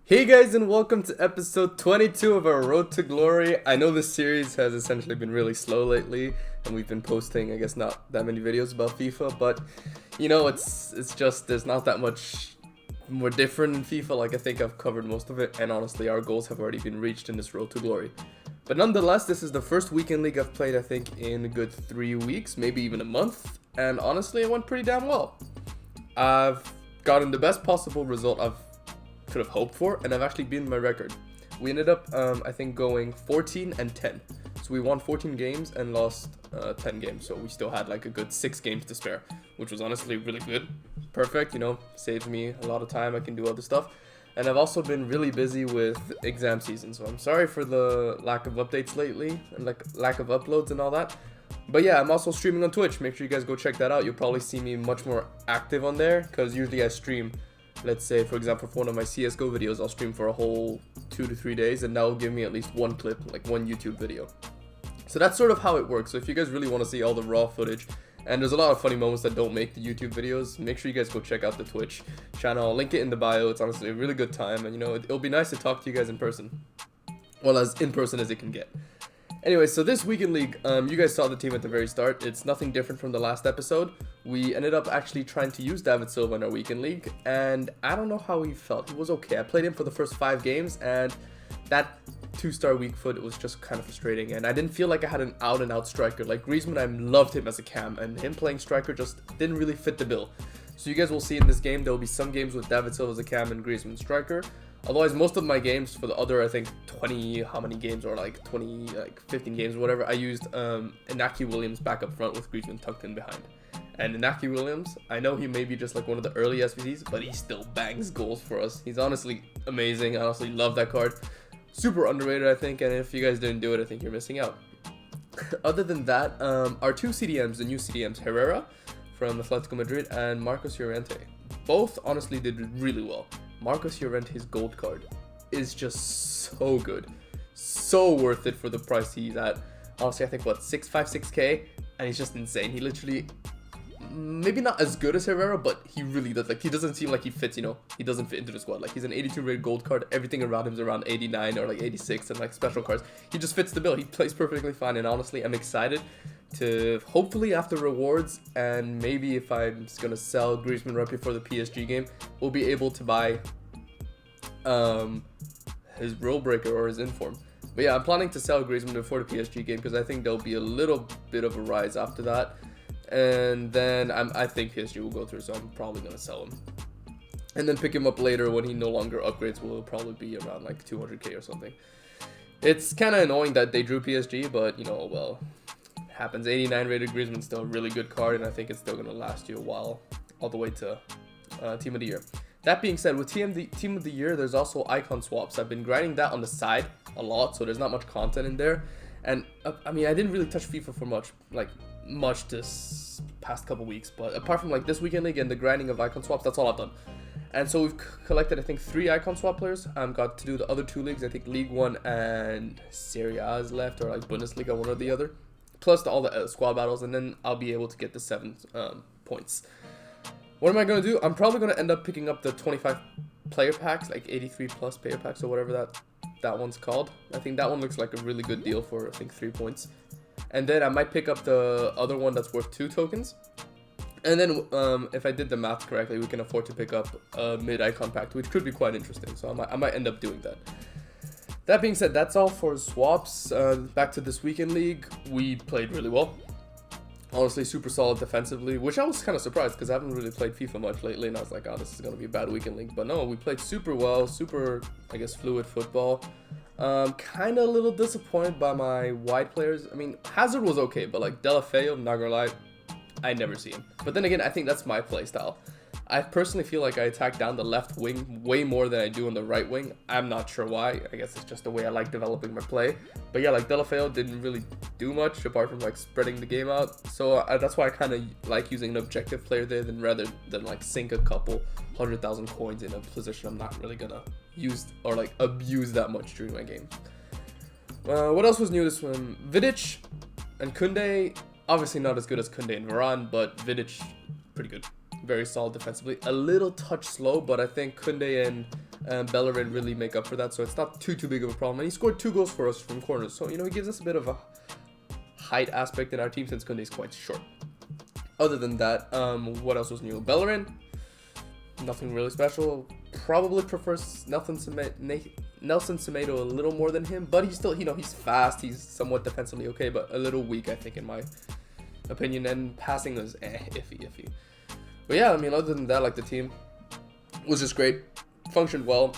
Hey guys, and welcome to episode 22 of our Road to Glory. I know this series has essentially been really slow lately, and we've been posting, I guess, not that many videos about FIFA, but it's just there's not that much more different in FIFA. Like, I think I've covered most of it, and honestly, our goals have already been reached in this Road to Glory. But nonetheless, this is the first weekend league I've played, I think, in a good 3 weeks, maybe even a month, and honestly, it went pretty damn well. I've gotten the best possible result I've could have hoped for, and I've actually beaten my record. We ended up, I think, going 14 and 10. So we won 14 games and lost 10 games. So we still had like a good 6 games to spare, which was honestly really good. Perfect, saves me a lot of time. I can do other stuff. And I've also been really busy with exam season, so I'm sorry for the lack of updates lately and like lack of uploads and all that. But yeah, I'm also streaming on Twitch. Make sure you guys go check that out. You'll probably see me much more active on there, because usually I stream, let's say, for example, for one of my CSGO videos, I'll stream for a whole 2 to 3 days, and that will give me at least one clip, like one YouTube video. So that's sort of how it works. So if you guys really want to see all the raw footage, and there's a lot of funny moments that don't make the YouTube videos, make sure you guys go check out the Twitch channel. I'll link it in the bio. It's honestly a really good time, and it'll be nice to talk to you guys in person. Well, as in person as it can get. Anyway, so this weekend league, you guys saw the team at the very start. It's nothing different from the last episode. We ended up actually trying to use David Silva in our weekend league, and I don't know how he felt. He was okay. I played him for the first 5 games, and that 2-star weak foot was just kind of frustrating, and I didn't feel like I had an out-and-out striker. Like Griezmann, I loved him as a cam, and him playing striker just didn't really fit the bill. So you guys will see in this game, there will be some games with David Silva as a cam and Griezmann striker. Otherwise, most of my games for the other, I think, 20, how many games, or like 20, like 15 games or whatever, I used Inaki Williams back up front with Griezmann tucked in behind. And Inaki Williams, I know he may be just like one of the early SVCs, but he still bangs goals for us. He's honestly amazing. I honestly love that card. Super underrated, I think, and if you guys didn't do it, I think you're missing out. Other than that, our 2 CDMs, the new CDMs, Herrera from Atletico Madrid and Marcos Llorente, both honestly did really well. Marcos Llorente's gold card is just so good. So worth it for the price he's at. Honestly, I think, 6.56k, and he's just insane. He literally, maybe not as good as Herrera, but he really does. Like, he doesn't seem like he fits, he doesn't fit into the squad. Like, he's an 82 rated gold card. Everything around him is around 89 or like 86, and like special cards. He just fits the bill. He plays perfectly fine, and honestly, I'm excited to hopefully after rewards, and maybe if I'm just gonna sell Griezmann right before the PSG game, we'll be able to buy his rule breaker or his inform. But yeah, I'm planning to sell Griezmann before the PSG game, because I think there'll be a little bit of a rise after that, and then I think PSG will go through, so I'm probably gonna sell him and then pick him up later when he no longer upgrades. Will probably be around like 200k or something. It's kind of annoying that they drew PSG, but well, happens. 89 rated Griezmann, still a really good card, and I think it's still gonna last you a while, all the way to Team of the Year. That being said, with Team of the Year, there's also icon swaps. I've been grinding that on the side a lot, so there's not much content in there. And I didn't really touch FIFA for much this past couple weeks, but apart from like this weekend league and the grinding of icon swaps, that's all I've done. And so we've collected, I think, 3 icon swap players. Got to do the other 2 leagues. I think League 1 and Serie A is left, or like Bundesliga, one or the other. Plus all the squad battles, and then I'll be able to get the 7 points. What am I going to do? I'm probably going to end up picking up the 25 player packs, like 83 plus player packs or whatever that one's called. I think that one looks like a really good deal for, I think, 3 points. And then I might pick up the other one that's worth 2 tokens. And then if I did the math correctly, we can afford to pick up a mid-icon pack, which could be quite interesting. So I might end up doing that. That being said, that's all for swaps. Back to this weekend league, we played really well. Honestly, super solid defensively, which I was kind of surprised, because I haven't really played FIFA much lately, and I was like, oh, this is going to be a bad weekend league. But no, we played super well, super, I guess, fluid football. Kind of a little disappointed by my wide players. Hazard was okay, but like Delafeu, I'm not going to lie, I never see him. But then again, I think that's my play style. I personally feel like I attack down the left wing way more than I do on the right wing. I'm not sure why. I guess it's just the way I like developing my play. But yeah, like Delafeu didn't really do much apart from like spreading the game out. So that's why I kind of like using an objective player there rather than like sink a couple 100,000 coins in a position I'm not really gonna use or like abuse that much during my game. What else was new this one? Vidic and Koundé, obviously not as good as Koundé and Varane, but Vidic pretty good. Very solid defensively. A little touch slow, but I think Koundé and and Bellerin really make up for that, so it's not too big of a problem. And he scored 2 goals for us from corners, so, you know, he gives us a bit of a height aspect in our team since Koundé is quite short. Other than that, what else was new? Bellerin, nothing really special. Probably prefers Nelson Semedo a little more than him, but he's still, you know, he's fast, he's somewhat defensively okay, but a little weak, I think, in my opinion. And passing was iffy. But yeah, I mean, other than that, like, the team was just great, functioned well.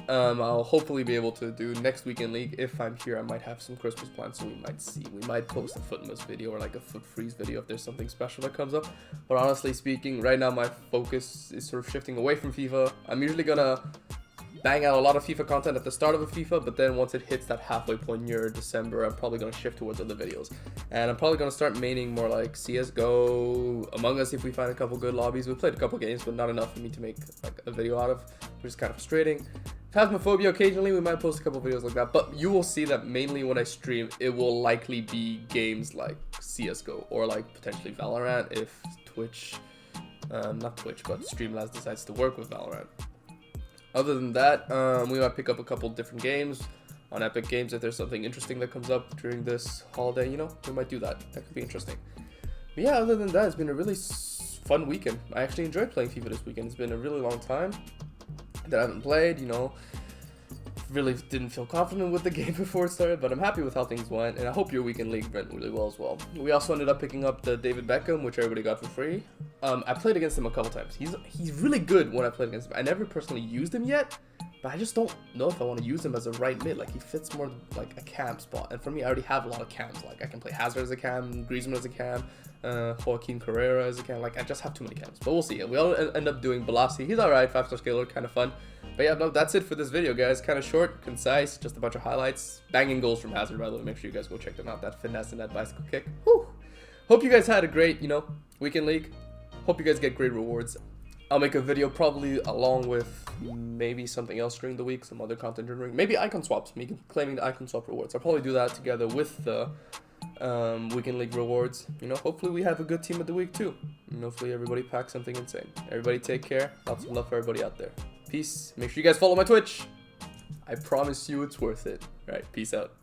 I'll hopefully be able to do next weekend league. If I'm here, I might have some Christmas plans, so we might post a FUTCHAMPS video or like a foot freeze video if there's something special that comes up. But honestly speaking, right now my focus is sort of shifting away from FIFA. I'm usually gonna bang out a lot of FIFA content at the start of a FIFA, but then once it hits that halfway point near December, I'm probably gonna shift towards other videos. And I'm probably gonna start maining more like CSGO, Among Us if we find a couple good lobbies. We played a couple games, but not enough for me to make like a video out of, which is kind of frustrating. Phasmophobia, occasionally we might post a couple videos like that, but you will see that mainly when I stream, it will likely be games like CSGO or like potentially Valorant if Twitch, not Twitch, but Streamlabs decides to work with Valorant. Other than that, we might pick up a couple different games on Epic Games if there's something interesting that comes up during this holiday, you know, we might do that. That could be interesting. But yeah, other than that, it's been a really fun weekend. I actually enjoyed playing FIFA this weekend. It's been a really long time that I haven't played, you know. Really didn't feel confident with the game before it started, but I'm happy with how things went, and I hope your weekend league went really well as well. We also ended up picking up the David Beckham, which everybody got for free. I played against him a couple times. He's really good when I played against him. I never personally used him yet, but I just don't know if I want to use him as a right mid. Like, he fits more like a cam spot, and for me, I already have a lot of cams. Like, I can play Hazard as a cam, Griezmann as a cam, Joaquin Carrera as a cam. Like, I just have too many cams, but we'll see. We all end up doing Balassi. He's alright, 5-star scaler, kind of fun. But yeah, no, that's it for this video, guys. Kind of short, concise, just a bunch of highlights. Banging goals from Hazard, by the way. Make sure you guys go check them out. That finesse and that bicycle kick. Whew. Hope you guys had a great, you know, weekend league. Hope you guys get great rewards. I'll make a video probably along with maybe something else during the week, some other content during the week. Maybe icon swaps, me claiming the icon swap rewards. I'll probably do that together with the weekend league rewards. You know, hopefully we have a good team of the week too. And hopefully everybody packs something insane. Everybody take care. Lots of love for everybody out there. Peace. Make sure you guys follow my Twitch. I promise you it's worth it. All right, peace out.